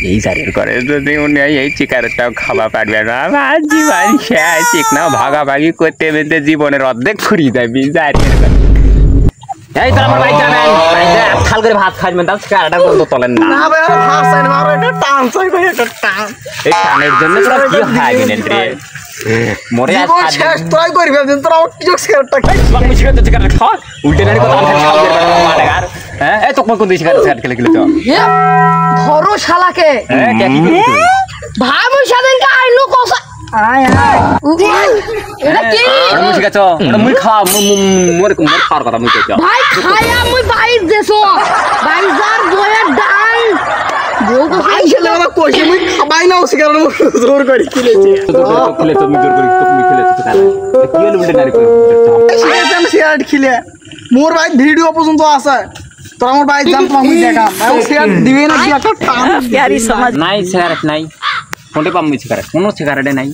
এই জারির করে যদি উনি এই চিকারটাও খাওয়া পারবে না আমার জীবন শেষ ঠিক না ভাগাভাগি করতে বেঁধে জীবনের অর্ধেক ফুরিয়ে যাবি জারির করে এই তোর আমার বাইক যাবেন বাইরে খাল করে ভাত খাইবেন তাও চিকারটা বন্ধ তোলেন না না ভাই ভাত চাই না আর একটা টান চাই ভাই একটা টান এই টানের জন্য তোরা কি হয় গেলেন রে মরে আজ জীবন শেষ তোরাই করবি আমি তোরা কি জোক সিগারেটটা খাই বাং মুছিকে তো চিকার খা উল্টে নাড়ি কথা খালি খাল করে মারে আর হ্যাঁ এই তো কোন দিন চিকার খেলে খেলে তো ধরো শালাকে হ্যাঁ কে কি করছিস ভাই মুই সেদিনকে আইনু কসা আয় আয় এটা কি মুই শিখাচ্ছ মুই খা মোর খাওয়ার কথা মুই কইছ ভাই খায়া মুই বাইর দেছো বাইজার বয়ের ডাল বউ ভাই ছেলে বাবা কইছে মুই খাবাই না সিগারেট মুখ জোর করে খেলেছে খেলে তো মুই জোর করে তুমি খেলেছ তো কি হলো উল্টে নাড়ি করে সিগারেট খেলে মোর ভাই ভিডিও পর্যন্ত আছে তোরা মোর ভাই জান তোমাকে দেখা ভাই সিগারেট দিবে না কি একটা টান প্যারি সমাজ নাই সিগারেট নাই কোনটা পাম মুই সিগারেট কোনো সিগারেট নাই